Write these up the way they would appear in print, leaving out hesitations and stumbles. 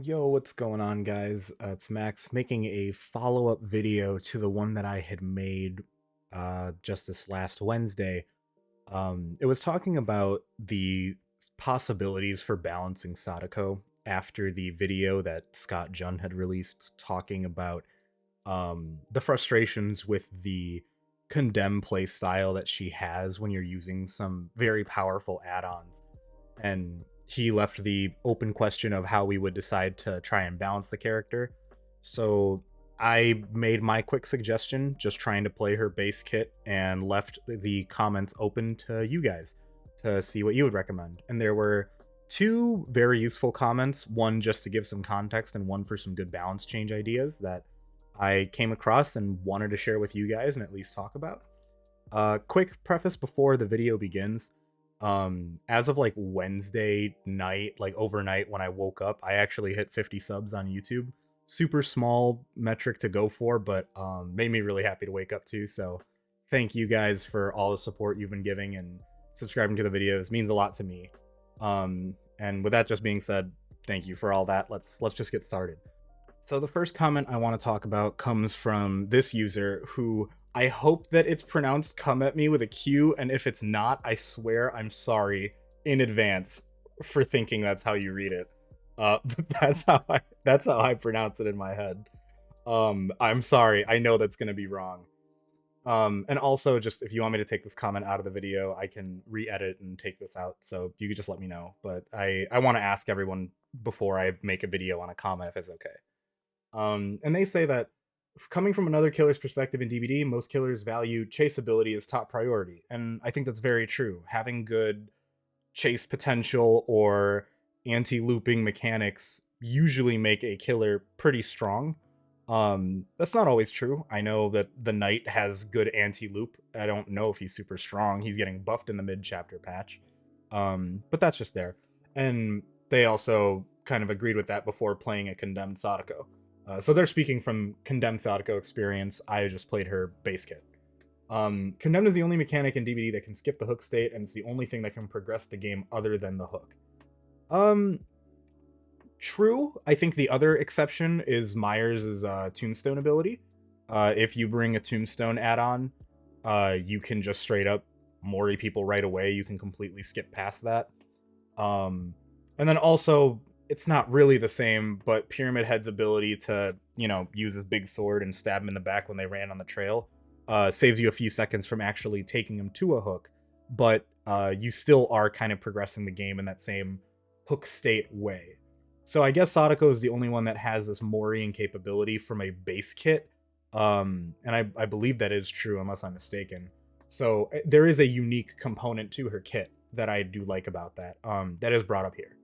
Yo, what's going on, guys? It's Max making a follow-up video to the one that I had made just this last Wednesday. It was talking about the possibilities for balancing Sadako after the video that Scott Junn had released, talking about the frustrations with the condemn play style that she has when you're using some very powerful add-ons. And he left the open question of how we would decide to try and balance the character. So I made my quick suggestion, just trying to play her base kit, and left the comments open to you guys to see what you would recommend. And there were two very useful comments, one just to give some context and one for some good balance change ideas that I came across and wanted to share with you guys and at least talk about. Quick preface before the video begins. As of like Wednesday night, like overnight when I woke up, I actually hit 50 subs on YouTube. Super small metric to go for, but made me really happy to wake up to. So thank you guys for all the support you've been giving and subscribing to the videos. Means a lot to me. And with that just being said, thank you for all that. Let's just get started. So the first comment I want to talk about comes from this user who I hope that it's pronounced come at me with a Q, and if it's not, I swear I'm sorry in advance for thinking that's how you read it. But that's how I pronounce it in my head. I'm sorry. I know that's gonna be wrong. And also, just if you want me to take this comment out of the video, I can re-edit and take this out. So you could just let me know. But I want to ask everyone before I make a video on a comment if it's okay. And they say that coming from another killer's perspective in DBD, most killers value chaseability as top priority. And I think that's very true. Having good chase potential or anti-looping mechanics usually make a killer pretty strong. That's not always true. I know that the Knight has good anti-loop. I don't know if he's super strong. He's getting buffed in the mid-chapter patch. But that's just there. And they also kind of agreed with that before playing a Condemned Sadako. So they're speaking from Condemned Sadako experience. I just played her base kit. Condemned is the only mechanic in DBD that can skip the hook state, and it's the only thing that can progress the game other than the hook. True. I think the other exception is Myers' Tombstone ability. If you bring a Tombstone add-on, you can just straight up Mori people right away. You can completely skip past that. And then also, it's not really the same, but Pyramid Head's ability to, use his big sword and stab him in the back when they ran on the trail saves you a few seconds from actually taking him to a hook, but you still are kind of progressing the game in that same hook state way. So I guess Sadako is the only one that has this Moriing capability from a base kit, and I believe that is true unless I'm mistaken. So there is a unique component to her kit that I do like about that, that is brought up here.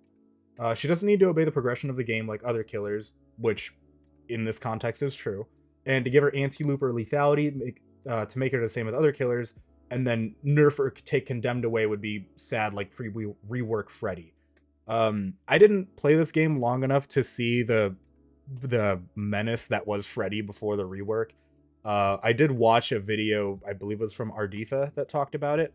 She doesn't need to obey the progression of the game like other killers, which in this context is true, and to give her anti-loop or lethality to make her the same as other killers, and then nerf or take Condemned away would be sad, like rework Freddy. I didn't play this game long enough to see the menace that was Freddy before the rework. I did watch a video, I believe it was from Arditha, that talked about it.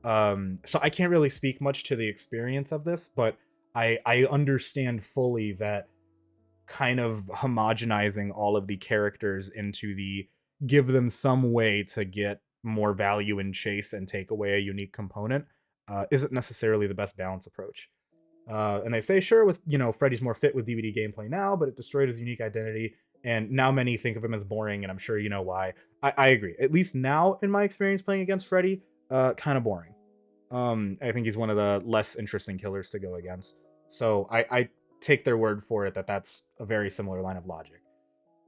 So I can't really speak much to the experience of this, but I understand fully that kind of homogenizing all of the characters into the give them some way to get more value in chase and take away a unique component isn't necessarily the best balance approach. And they say, sure, with Freddy's more fit with DVD gameplay now, but it destroyed his unique identity, and now many think of him as boring, and I'm sure you know why. I agree. At least now, in my experience playing against Freddy, kind of boring. I think he's one of the less interesting killers to go against. So I take their word for it that that's a very similar line of logic.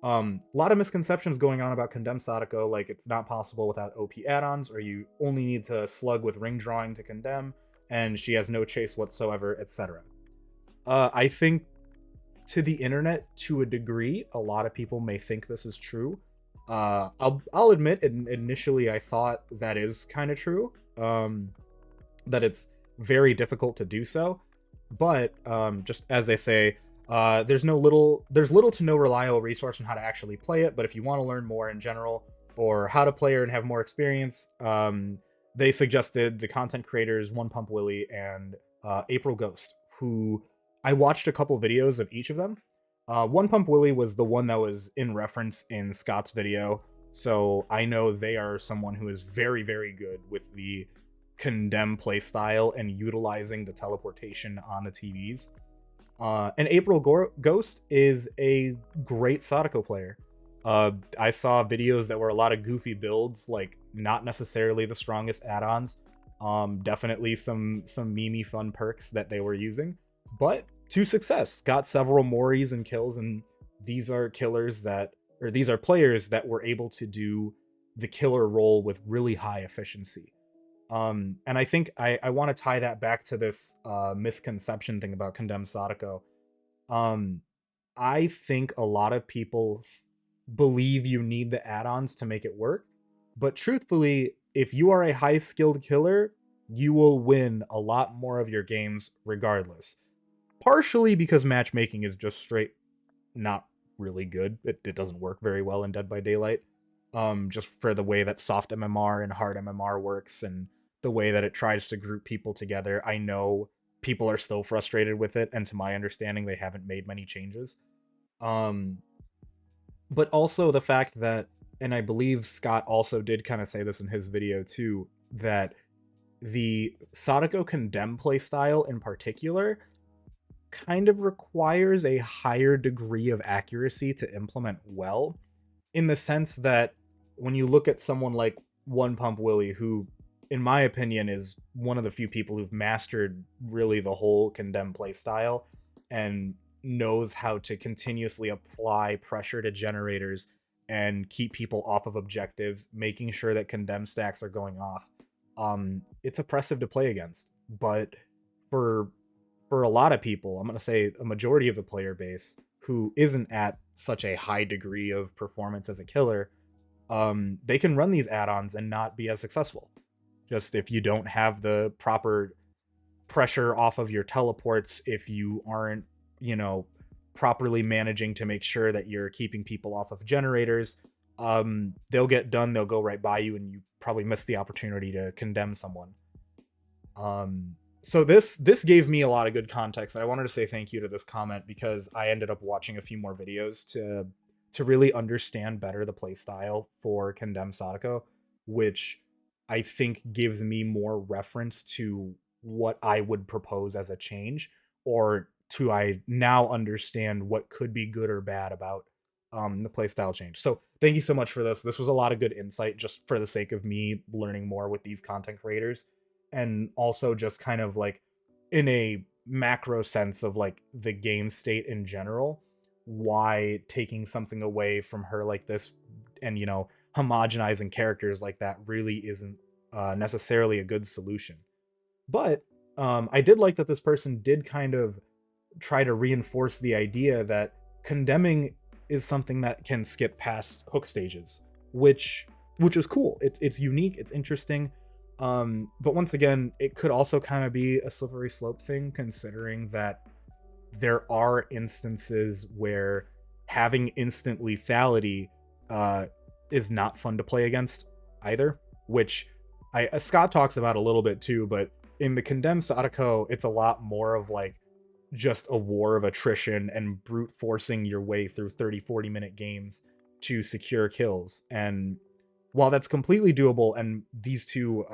A lot of misconceptions going on about Condemned Sadako, like it's not possible without OP add-ons, or you only need to slug with ring drawing to condemn, and she has no chase whatsoever, etc. I think to the internet, to a degree, a lot of people may think this is true. I'll admit, initially I thought that is kind of true. That it's very difficult to do so, but just as they say, there's little to no reliable resource on how to actually play it. But if you want to learn more in general or how to play her and have more experience, they suggested the content creators One Pump Willie and April Ghost, who I watched a couple videos of each of them, One Pump Willie was the one that was in reference in Scott's video, so I know they are someone who is very, very good with the condemn playstyle and utilizing the teleportation on the TVs. And Ghost is a great Sadako player. I saw videos that were a lot of goofy builds, like not necessarily the strongest add-ons. Definitely some memey fun perks that they were using, but to success. Got several Moris and kills, and these are killers that, or these are players that were able to do the killer role with really high efficiency. And I think I want to tie that back to this misconception thing about Condemned Sadako. Um, I think a lot of people believe you need the add-ons to make it work, but truthfully, if you are a high skilled killer, you will win a lot more of your games regardless. Partially because matchmaking is just straight not really good. It doesn't work very well in Dead by Daylight. Just for the way that soft MMR and hard MMR works, and the way that it tries to group people together. I know people are still frustrated with it, and to my understanding, they haven't made many changes. Um, but also the fact that, and I believe Scott also did kind of say this in his video too, that the Sadako Condemn playstyle in particular kind of requires a higher degree of accuracy to implement well, in the sense that when you look at someone like One Pump Willie, who in my opinion is one of the few people who've mastered really the whole Condemn playstyle and knows how to continuously apply pressure to generators and keep people off of objectives, making sure that Condemn stacks are going off. It's oppressive to play against, but for a lot of people, I'm going to say a majority of the player base who isn't at such a high degree of performance as a killer, they can run these add-ons and not be as successful. Just if you don't have the proper pressure off of your teleports, if you aren't, properly managing to make sure that you're keeping people off of generators, they'll get done, they'll go right by you, and you probably miss the opportunity to condemn someone. So this gave me a lot of good context, and I wanted to say thank you to this comment because I ended up watching a few more videos to really understand better the play style for Condemn Sadako, which I think gives me more reference to what I would propose as a change, or to I now understand what could be good or bad about the playstyle change. So thank you so much for this. This was a lot of good insight just for the sake of me learning more with these content creators, and also just kind of like in a macro sense of like the game state in general, why taking something away from her like this and homogenizing characters like that really isn't necessarily a good solution. But I did like that this person did kind of try to reinforce the idea that condemning is something that can skip past hook stages, which is cool. It's unique, it's interesting. But once again, it could also kind of be a slippery slope thing, considering that there are instances where having instant lethality is not fun to play against either, which Scott talks about a little bit too. But in the Condemned Sadako, it's a lot more of like just a war of attrition and brute forcing your way through 30-40 minute games to secure kills. And while that's completely doable, and these two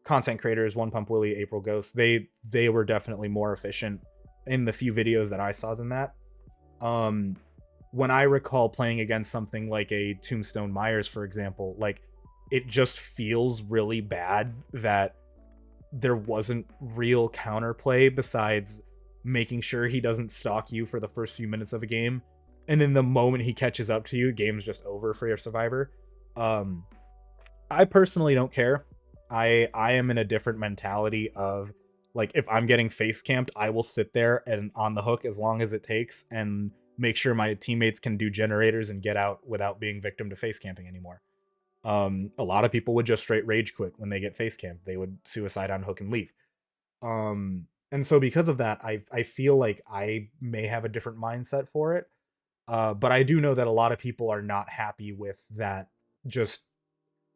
content creators, One Pump Willie, April Ghost, they were definitely more efficient in the few videos that I saw than that. When I recall playing against something like a Tombstone Myers, for example, like it just feels really bad that there wasn't real counterplay besides making sure he doesn't stalk you for the first few minutes of a game, and then the moment he catches up to you, game's just over for your survivor. I personally don't care. I am in a different mentality of like, if I'm getting face camped, I will sit there and on the hook as long as it takes and make sure my teammates can do generators and get out without being victim to face camping anymore. A lot of people would just straight rage quit when they get face camped. They would suicide on hook and leave. And so because of that, I feel like I may have a different mindset for it. But I do know that a lot of people are not happy with that just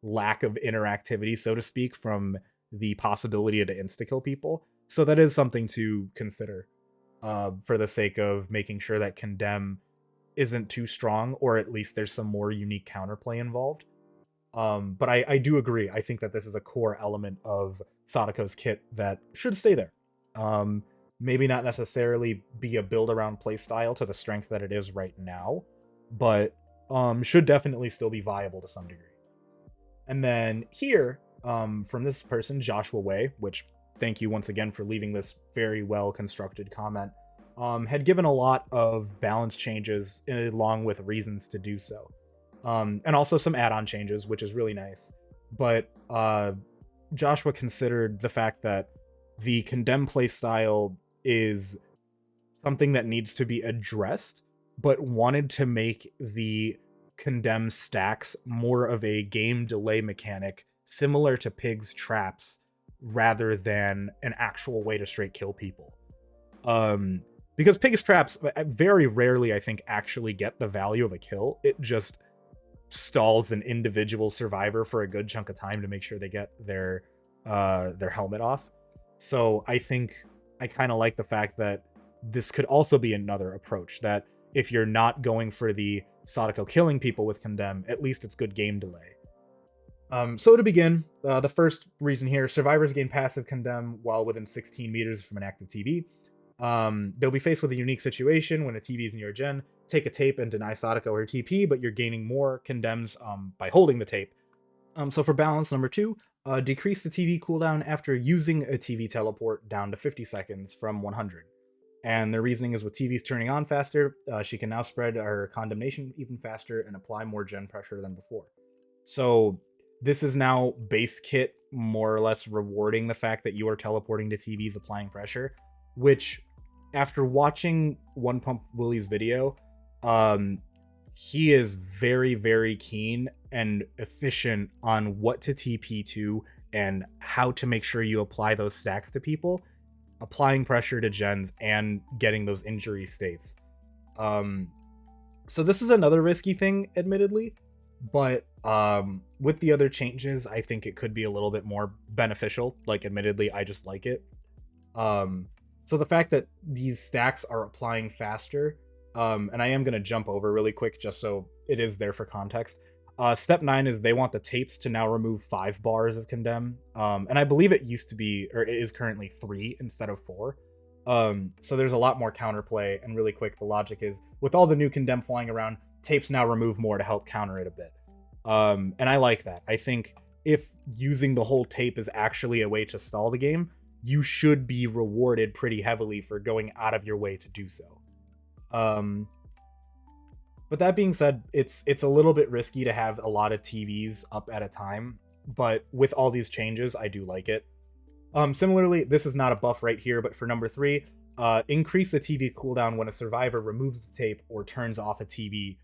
lack of interactivity, so to speak, from the possibility to insta-kill people. So that is something to consider. for the sake of making sure that Condemn isn't too strong, or at least there's some more unique counterplay involved. But I do agree. I think that this is a core element of Sadako's kit that should stay there. Um, Maybe not necessarily be a build around playstyle to the strength that it is right now, but should definitely still be viable to some degree. And then here, from this person, Joshua Way, which thank you once again for leaving this very well constructed comment, had given a lot of balance changes along with reasons to do so. And also some add-on changes, which is really nice. But Joshua considered the fact that the Condemn playstyle is something that needs to be addressed, but wanted to make the Condemn stacks more of a game delay mechanic similar to Pig's traps rather than an actual way to straight kill people. Because Pig's traps very rarely, I think, actually get the value of a kill. It just stalls an individual survivor for a good chunk of time to make sure they get their helmet off. So I think I kind of like the fact that this could also be another approach, that if you're not going for the Sadako killing people with Condemn, at least it's good game delay. So to begin, the first reason here, survivors gain passive Condemn while within 16 meters from an active TV. They'll be faced with a unique situation when a TV is in your gen. Take a tape and deny Sadako her TP, but you're gaining more Condemns by holding the tape. So for balance, number 2, decrease the TV cooldown after using a TV teleport down to 50 seconds from 100. And the reasoning is with TVs turning on faster, she can now spread her condemnation even faster and apply more gen pressure than before. So this is now base kit more or less rewarding the fact that you are teleporting to TVs applying pressure, which after watching One Pump Willie's video, he is very, very keen and efficient on what to TP to and how to make sure you apply those stacks to people, applying pressure to gens and getting those injury states. So this is another risky thing, admittedly, but with the other changes, I think it could be a little bit more beneficial. Like, admittedly, I just like it. So the fact that these stacks are applying faster, and I am going to jump over really quick just so it is there for context. Step 9 is they want the tapes to now remove 5 bars of Condemn. And I believe it used to be, or it is currently 3 instead of 4. So there's a lot more counterplay, and really quick, the logic is, with all the new Condemn flying around, tapes now remove more to help counter it a bit. And I like that. I think if using the whole tape is actually a way to stall the game, you should be rewarded pretty heavily for going out of your way to do so. But that being said, it's a little bit risky to have a lot of TVs up at a time, but with all these changes, I do like it. Similarly, this is not a buff right here, but for number 3, increase the TV cooldown when a survivor removes the tape or turns off a TV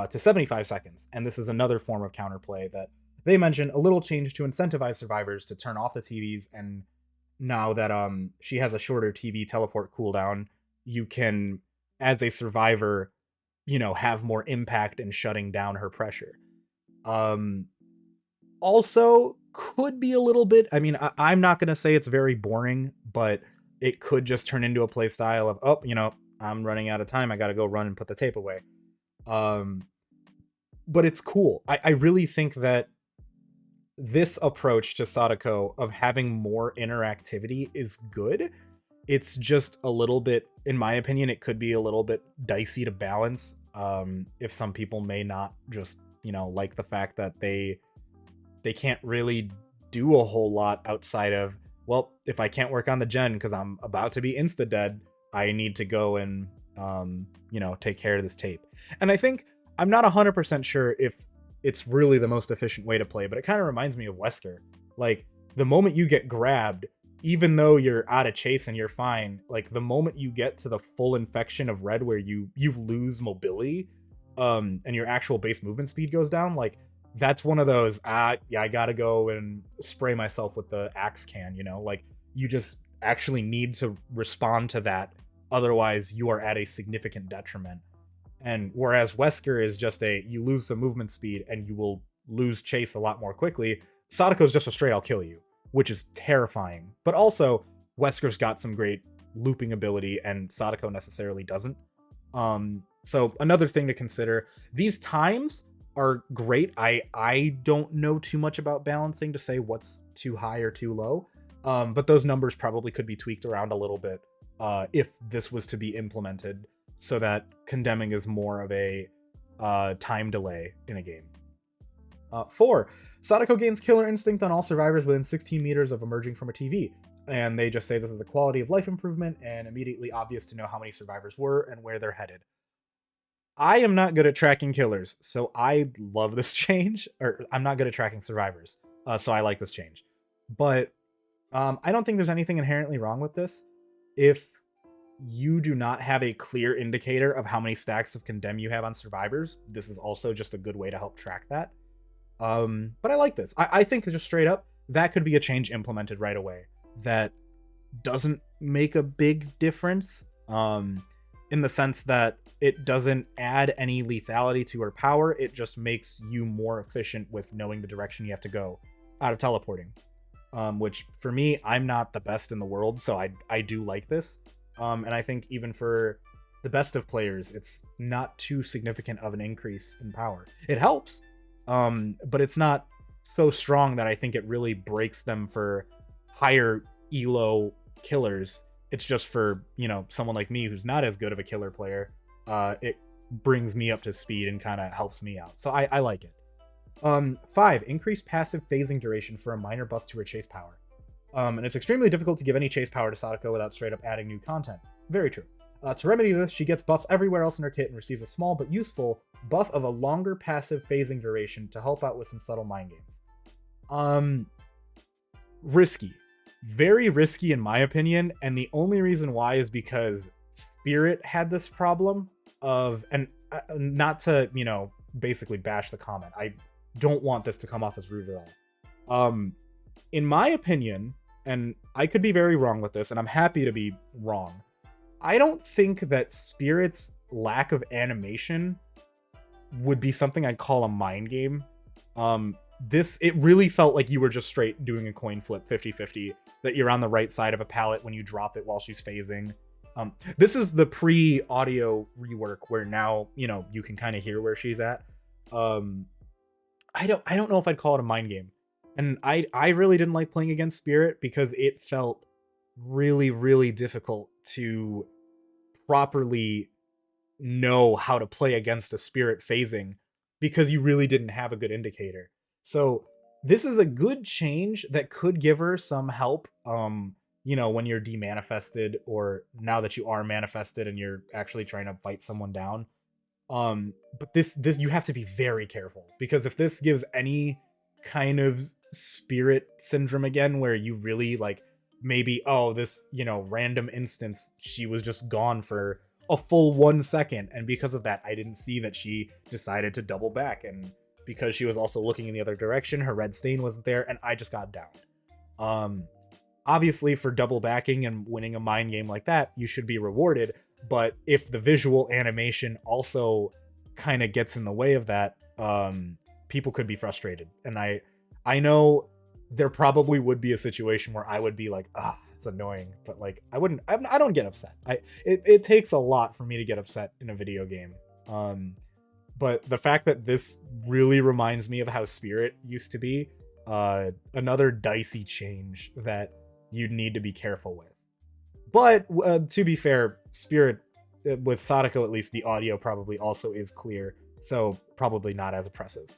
to 75 seconds. And this is another form of counterplay that they mention, a little change to incentivize survivors to turn off the TVs, and now that she has a shorter TV teleport cooldown, you can, as a survivor, have more impact in shutting down her pressure. Also, could be a little bit, I'm not going to say it's very boring, but it could just turn into a play style of, I'm running out of time, I got to go run and put the tape away. But it's cool. I really think that this approach to Sadako of having more interactivity is good. It's just a little bit, in my opinion, it could be a little bit dicey to balance. If some people may not just, like the fact that they can't really do a whole lot outside of, well, if I can't work on the gen because I'm about to be insta-dead, I need to go and, take care of this tape. And I think, I'm not 100% sure if it's really the most efficient way to play, but it kind of reminds me of Wesker. Like, the moment you get grabbed, even though you're out of chase and you're fine, like, the moment you get to the full infection of red where you lose mobility, and your actual base movement speed goes down, like, that's one of those, I gotta go and spray myself with the axe can, like, you just actually need to respond to that, otherwise you are at a significant detriment. And whereas Wesker is just you lose some movement speed and you will lose chase a lot more quickly, Sadako is just a straight I'll kill you, which is terrifying. But also, Wesker's got some great looping ability, and Sadako necessarily doesn't. So another thing to consider, these times are great. I don't know too much about balancing to say what's too high or too low. But those numbers probably could be tweaked around a little bit if this was to be implemented, so that condemning is more of a time delay in a game. 4. Sadako gains killer instinct on all survivors within 16 meters of emerging from a TV. And they just say this is a quality of life improvement and immediately obvious to know how many survivors were and where they're headed. I am not good at tracking killers, so I love this change. Or I'm not good at tracking survivors, so I like this change. But I don't think there's anything inherently wrong with this. If you do not have a clear indicator of how many stacks of condemn you have on survivors, this is also just a good way to help track that. But I like this. I think just straight up, that could be a change implemented right away that doesn't make a big difference, in the sense that it doesn't add any lethality to her power. It just makes you more efficient with knowing the direction you have to go out of teleporting. Which for me, I'm not the best in the world, so I do like this. And I think even for the best of players, it's not too significant of an increase in power. It helps, but it's not so strong that I think it really breaks them for higher elo killers. It's just for, you know, someone like me who's not as good of a killer player, it brings me up to speed and kind of helps me out. So I like it. 5. Increased passive phasing duration for a minor buff to her chase power. And it's extremely difficult to give any chase power to Sadako without straight up adding new content. Very true. To remedy this, she gets buffs everywhere else in her kit and receives a small but useful buff of a longer passive phasing duration to help out with some subtle mind games. Risky. Very risky in my opinion, and the only reason why is because Spirit had this problem of, and not to, you know, basically bash the comment. I don't want this to come off as rude at all. In my opinion, and I could be very wrong with this, and I'm happy to be wrong, I don't think that Spirit's lack of animation would be something I'd call a mind game. It really felt like you were just straight doing a coin flip 50-50, that you're on the right side of a pallet when you drop it while she's phasing. This is the pre-audio rework where now, you know, you can kind of hear where she's at. I don't know if I'd call it a mind game. And I really didn't like playing against Spirit because it felt really, really difficult to properly know how to play against a Spirit phasing because you really didn't have a good indicator. So this is a good change that could give her some help, you know, when you're demanifested, or now that you are manifested and you're actually trying to fight someone down. But this you have to be very careful, because if this gives any kind of Spirit syndrome again, where you really like, maybe, oh, this, you know, random instance, she was just gone for a full 1 second, and because of that I didn't see that she decided to double back, and because she was also looking in the other direction, her red stain wasn't there, and I just got downed. Obviously for double backing and winning a mind game like that, you should be rewarded, but if the visual animation also kind of gets in the way of that, people could be frustrated. And I know there probably would be a situation where I would be like, it's annoying, but like I don't get upset. It takes a lot for me to get upset in a video game. But the fact that this really reminds me of how Spirit used to be, another dicey change that you'd need to be careful with. But to be fair, Spirit, with Sadako at least, the audio probably also is clear, so probably not as oppressive.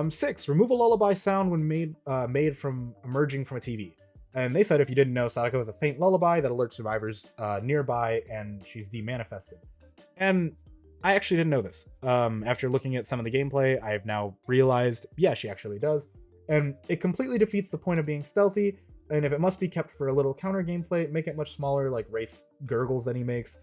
6. Remove a lullaby sound when made from emerging from a TV. And they said if you didn't know, Sadako is a faint lullaby that alerts survivors nearby, and she's demanifested. And I actually didn't know this. After looking at some of the gameplay, I have now realized, yeah, she actually does. And it completely defeats the point of being stealthy, and if it must be kept for a little counter gameplay, make it much smaller, like Wraith's gurgles that he makes.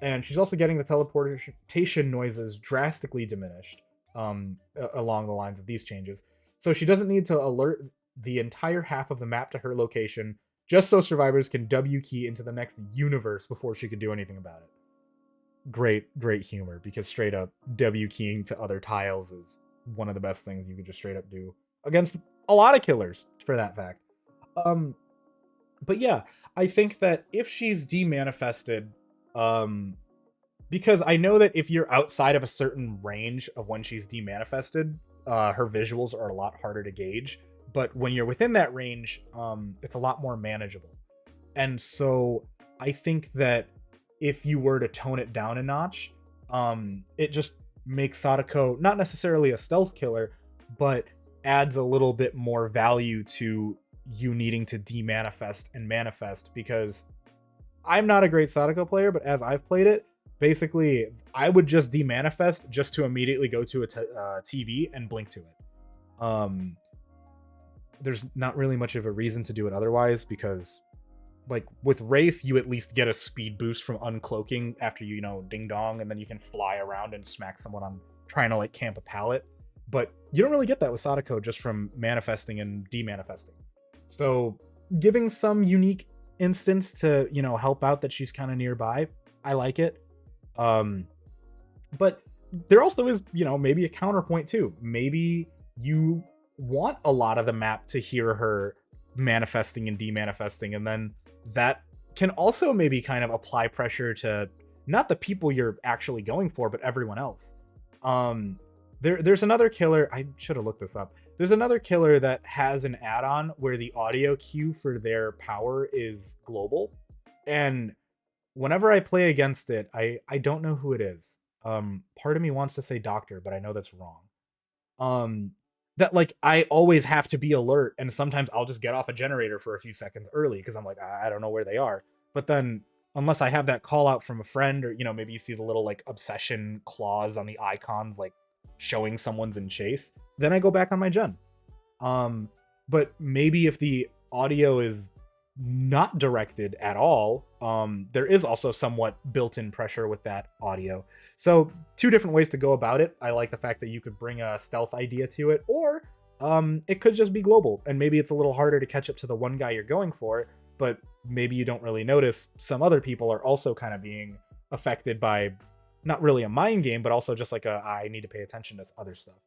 And she's also getting the teleportation noises drastically diminished, along the lines of these changes. So she doesn't need to alert the entire half of the map to her location, just so survivors can W key into the next universe before she could do anything about it. Great humor, because straight up W keying to other tiles is one of the best things you could just straight up do against a lot of killers, for that fact. But yeah, I think that if she's demanifested, um, because I know that if you're outside of a certain range of when she's demanifested, her visuals are a lot harder to gauge. But when you're within that range, it's a lot more manageable. And so I think that if you were to tone it down a notch, it just makes Sadako not necessarily a stealth killer, but adds a little bit more value to you needing to demanifest and manifest, because I'm not a great Sadako player, but as I've played it, basically I would just demanifest just to immediately go to a TV and blink to it. There's not really much of a reason to do it otherwise, because like with Wraith, you at least get a speed boost from uncloaking after you know, ding dong, and then you can fly around and smack someone on trying to like camp a pallet. But you don't really get that with Sadako just from manifesting and demanifesting. So giving some unique instance to, you know, help out that she's kind of nearby, I like it. But there also is, you know, maybe a counterpoint too. Maybe you want a lot of the map to hear her manifesting and demanifesting, and then that can also maybe kind of apply pressure to not the people you're actually going for, but everyone else. There's another killer, I should have looked this up. There's another killer that has an add-on where the audio cue for their power is global, and whenever I play against it, I don't know who it is. Part of me wants to say doctor, but I know that's wrong. Um, that like I always have to be alert, and sometimes I'll just get off a generator for a few seconds early because I'm like, I don't know where they are. But then unless I have that call out from a friend, or you know, maybe you see the little like obsession clause on the icons like showing someone's in chase, then I go back on my gen. But maybe if the audio is not directed at all, there is also somewhat built-in pressure with that audio. So two different ways to go about it. I like the fact that you could bring a stealth idea to it, or it could just be global, and maybe it's a little harder to catch up to the one guy you're going for, but maybe you don't really notice some other people are also kind of being affected by not really a mind game, but also just like I need to pay attention to this other stuff.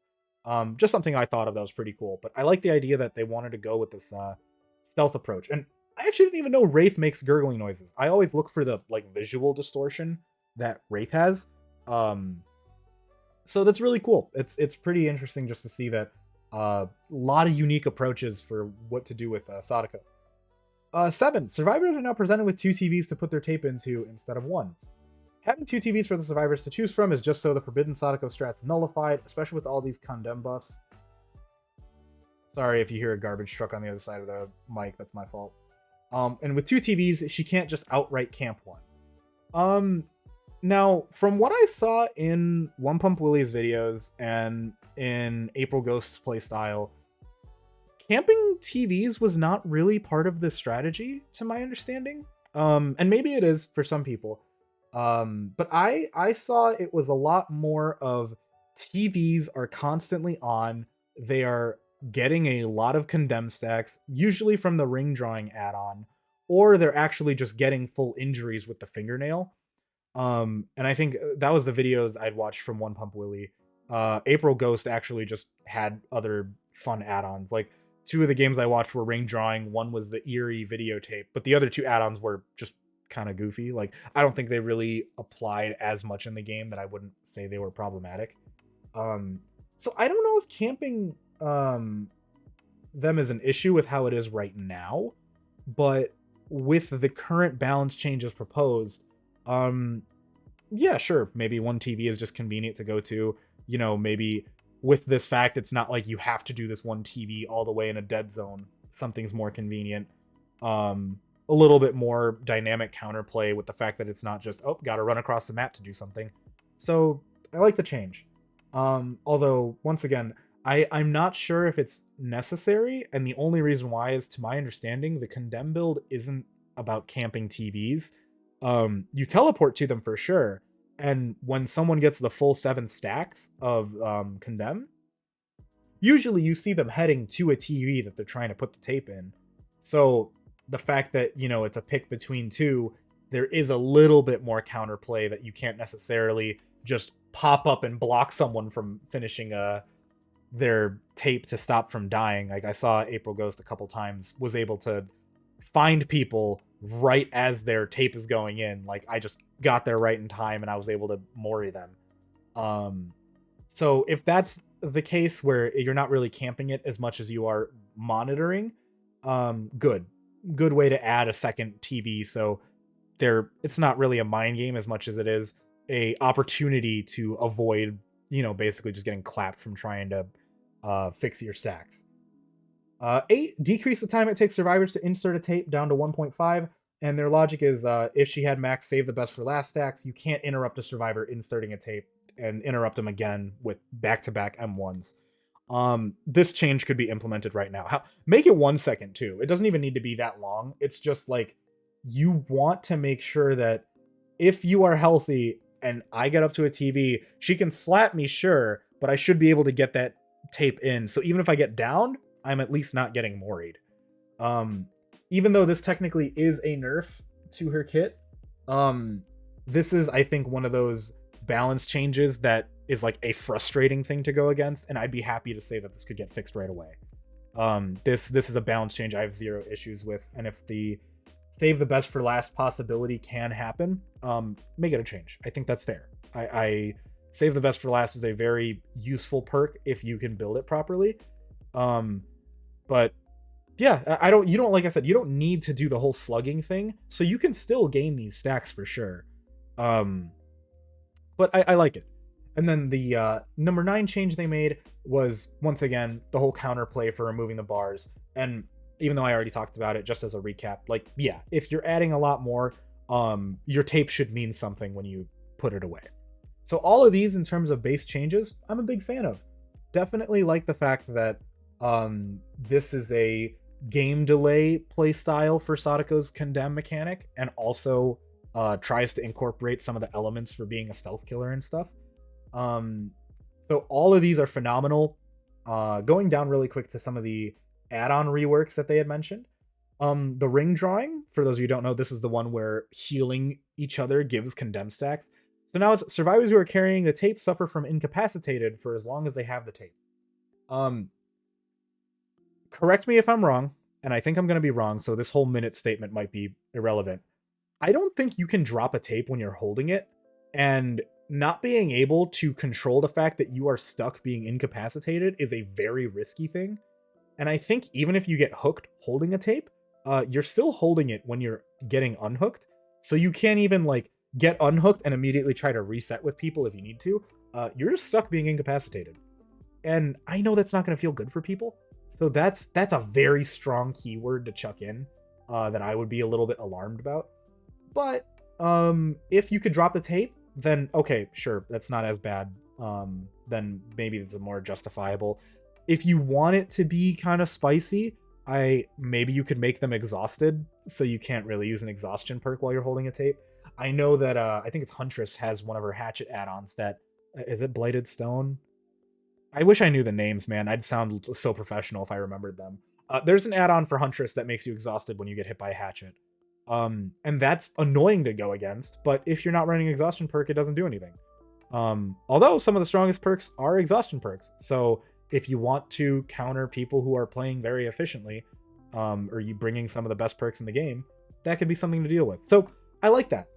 Just something I thought of that was pretty cool. But I like the idea that they wanted to go with this stealth approach. And I actually didn't even know Wraith makes gurgling noises. I always look for the like visual distortion that Wraith has. So that's really cool. It's pretty interesting just to see that a lot of unique approaches for what to do with Sadako. 7. Survivors are now presented with 2 TVs to put their tape into instead of 1. Having 2 TVs for the survivors to choose from is just so the forbidden Sadako strat's nullified, especially with all these condemn buffs. Sorry if you hear a garbage truck on the other side of the mic, that's my fault. And with 2 TVs, she can't just outright camp one. Now, from what I saw in One Pump Willie's videos and in April Ghost's playstyle, camping TVs was not really part of the strategy, to my understanding. And maybe it is for some people. But I saw it was a lot more of TVs are constantly on. They are getting a lot of condemn stacks, usually from the ring drawing add-on, or they're actually just getting full injuries with the fingernail. And I think that was the videos I'd watched from One Pump Willie. April Ghost actually just had other fun add-ons. Like 2 of the games I watched were ring drawing. One was the Eerie videotape, but the other 2 add-ons were just kind of goofy. Like I don't think they really applied as much in the game that I wouldn't say they were problematic. So I don't know if camping them is an issue with how it is right now, but with the current balance changes proposed, yeah, sure, maybe 1 TV is just convenient to go to. You know, maybe with this fact, it's not like you have to do this 1 TV all the way in a dead zone. Something's more convenient. A little bit more dynamic counterplay with the fact that it's not just, oh, gotta run across the map to do something. So I like the change. Although, once again, I'm not sure if it's necessary, and the only reason why is, to my understanding, the Condemn build isn't about camping TVs. You teleport to them for sure, and when someone gets the full 7 stacks of Condemn, usually you see them heading to a TV that they're trying to put the tape in. So the fact that, you know, it's a pick between 2, there is a little bit more counterplay that you can't necessarily just pop up and block someone from finishing their tape to stop from dying. Like I saw April Ghost a couple times was able to find people right as their tape is going in. Like I just got there right in time and I was able to mori them. So if that's the case where you're not really camping it as much as you are monitoring, good way to add a second TV. So it's not really a mind game as much as it is a opportunity to avoid, basically just getting clapped from trying to fix your stacks. 8, decrease the time it takes survivors to insert a tape down to 1.5. And their logic is if she had max save the best for last stacks, you can't interrupt a survivor inserting a tape and interrupt them again with back-to-back M1s. This change could be implemented right now. Make it 1 second too. It doesn't even need to be that long. It's just like you want to make sure that if you are healthy and I get up to a TV, she can slap me, sure, but I should be able to get that tape in. So even if I get downed, I'm at least not getting moried. Even though this technically is a nerf to her kit, this is, I think, one of those balance changes that is like a frustrating thing to go against, and I'd be happy to say that this could get fixed right away. This is a balance change I have zero issues with, and if the save the best for last possibility can happen, make it a change. I think that's fair. I save the best for last is a very useful perk if you can build it properly. But yeah, you don't, like I said, you don't need to do the whole slugging thing, so you can still gain these stacks for sure. But I like it. And then the number 9 change they made was, once again, the whole counterplay for removing the bars. And even though I already talked about it, just as a recap, like, yeah, if you're adding a lot more, your tape should mean something when you put it away. So all of these in terms of base changes, I'm a big fan of. Definitely like the fact that this is a game delay play style for Sadako's condemn mechanic, and also tries to incorporate some of the elements for being a stealth killer and stuff. So all of these are phenomenal. Going down really quick to some of the add-on reworks that they had mentioned. The ring drawing, for those of you who don't know, this is the one where healing each other gives condemn stacks. So now it's survivors who are carrying the tape suffer from incapacitated for as long as they have the tape. Correct me if I'm wrong, and I think I'm going to be wrong, so this whole minute statement might be irrelevant. I don't think you can drop a tape when you're holding it, and not being able to control the fact that you are stuck being incapacitated is a very risky thing. And I think even if you get hooked holding a tape, you're still holding it when you're getting unhooked. So you can't even like get unhooked and immediately try to reset with people if you need to. You're just stuck being incapacitated. And I know that's not going to feel good for people. So that's a very strong keyword to chuck in that I would be a little bit alarmed about. But if you could drop the tape, then okay, sure, that's not as bad. Then maybe it's more justifiable. If you want it to be kind of spicy, maybe you could make them exhausted, so you can't really use an exhaustion perk while you're holding a tape. I know that I think it's Huntress has one of her hatchet add-ons that is it Blighted Stone? I wish I knew the names, man. I'd sound so professional if I remembered them. There's an add-on for Huntress that makes you exhausted when you get hit by a hatchet. And that's annoying to go against, but if you're not running exhaustion perk, it doesn't do anything. Although some of the strongest perks are exhaustion perks, so if you want to counter people who are playing very efficiently, or you bringing some of the best perks in the game, that could be something to deal with. So I like that.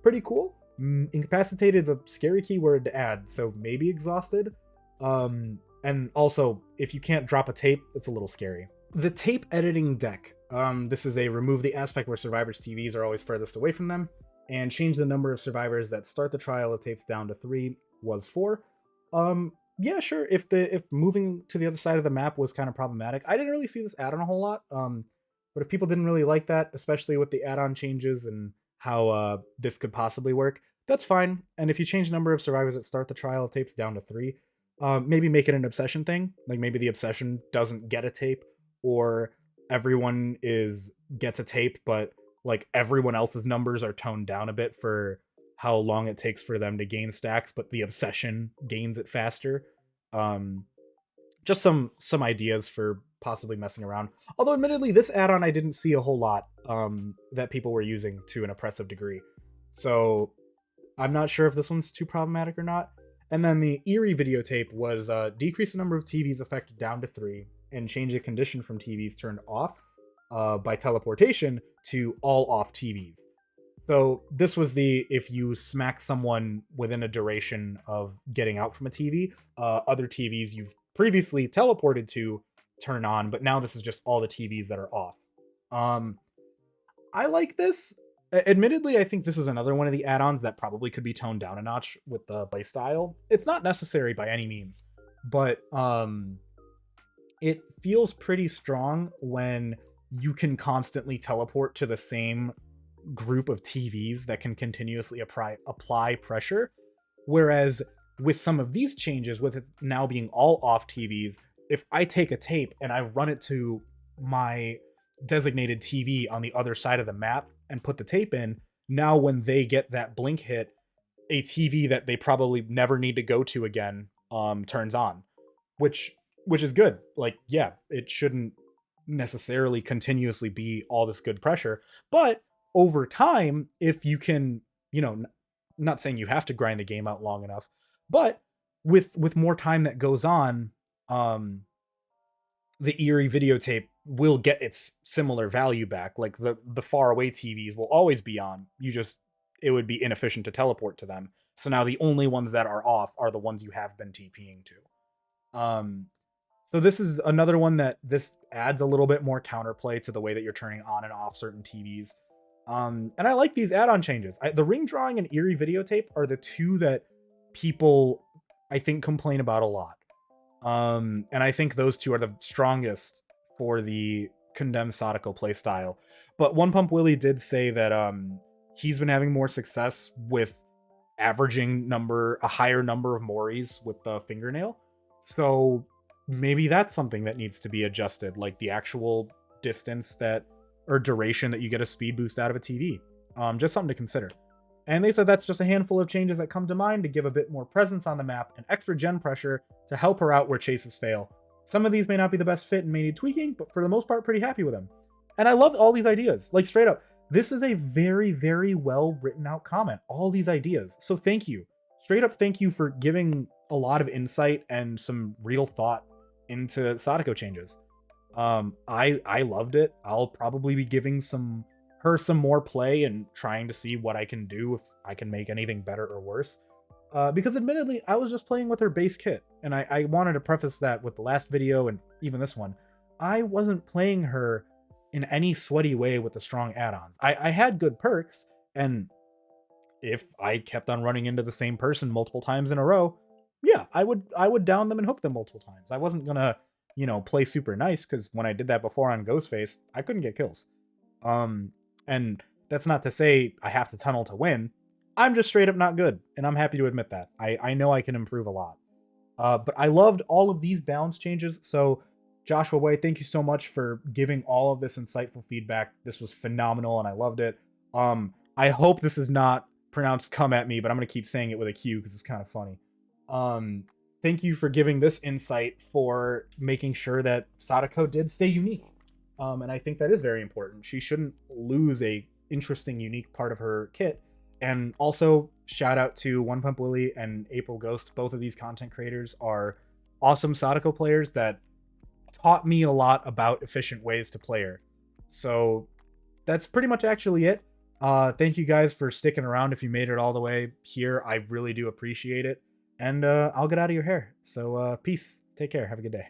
Pretty cool. Incapacitated is a scary keyword to add, so maybe exhausted. And also, if you can't drop a tape, it's a little scary. The tape editing deck. This is a remove the aspect where survivors' TVs are always furthest away from them, and change the number of survivors that start the trial of tapes down to 3 was 4. Yeah, sure. If moving to the other side of the map was kind of problematic, I didn't really see this add-on a whole lot. But if people didn't really like that, especially with the add-on changes and how this could possibly work, that's fine. And if you change the number of survivors that start the trial of tapes down to 3, maybe make it an obsession thing. Like maybe the obsession doesn't get a tape, or everyone gets a tape, but like everyone else's numbers are toned down a bit for how long it takes for them to gain stacks, but the obsession gains it faster. Just some ideas for possibly messing around. Although admittedly, this add-on I didn't see a whole lot that people were using to an oppressive degree. So I'm not sure if this one's too problematic or not. And then the Eerie videotape was decrease the number of TVs affected down to 3 and change the condition from TVs turned off. by teleportation to all off TVs. So this was the if you smack someone within a duration of getting out from a TV, other TVs you've previously teleported to turn on, but now this is just all the TVs that are off. Um, I like this. Admittedly, I think this is another one of the add-ons that probably could be toned down a notch with the playstyle. It's not necessary by any means, but it feels pretty strong when you can constantly teleport to the same group of TVs that can continuously apply pressure. Whereas with some of these changes, with it now being all off TVs, if I take a tape and I run it to my designated TV on the other side of the map and put the tape in, now when they get that blink hit, a TV that they probably never need to go to again turns on, which is good. Like, yeah, it shouldn't necessarily continuously be all this good pressure, but over time, if you can, not saying you have to grind the game out long enough, but with more time that goes on, the Eerie videotape will get its similar value back. Like the far away TVs will always be on. It would be inefficient to teleport to them. So now the only ones that are off are the ones you have been TPing to. So this is another one that this adds a little bit more counterplay to the way that you're turning on and off certain TVs. And I like these add-on changes. The ring drawing and Eerie videotape are the two that people, I think, complain about a lot. And I think those two are the strongest for the condemned Sadako playstyle. But One Pump Willie did say that he's been having more success with averaging a higher number of Moris with the fingernail. So maybe that's something that needs to be adjusted, like the actual distance that or duration that you get a speed boost out of a TV. Just something to consider. And they said that's just a handful of changes that come to mind to give a bit more presence on the map and extra gen pressure to help her out where chases fail. Some of these may not be the best fit and may need tweaking, but for the most part, pretty happy with them. And I love all these ideas. Like, straight up, this is a very, very well written out comment. All these ideas. So thank you. Straight up thank you for giving a lot of insight and some real thought into Sadako changes. I loved it. I'll probably be giving her some more play and trying to see what I can do, if I can make anything better or worse. Because admittedly, I was just playing with her base kit, and I wanted to preface that with the last video and even this one. I wasn't playing her in any sweaty way with the strong add-ons. I had good perks, and if I kept on running into the same person multiple times in a row, yeah, I would down them and hook them multiple times. I wasn't gonna, play super nice, because when I did that before on Ghostface, I couldn't get kills. And that's not to say I have to tunnel to win. I'm just straight up not good, and I'm happy to admit that. I know I can improve a lot. But I loved all of these balance changes, so Joshua Way, thank you so much for giving all of this insightful feedback. This was phenomenal, and I loved it. I hope this is not pronounced come at me, but I'm going to keep saying it with a Q because it's kind of funny. Thank you for giving this insight, for making sure that Sadako did stay unique. And I think that is very important. She shouldn't lose a interesting, unique part of her kit. And also, shout out to One Pump Willie and April Ghost. Both of these content creators are awesome Sadako players that taught me a lot about efficient ways to play her. So that's pretty much actually it. Thank you guys for sticking around. If you made it all the way here, I really do appreciate it. And I'll get out of your hair. So peace. Take care. Have a good day.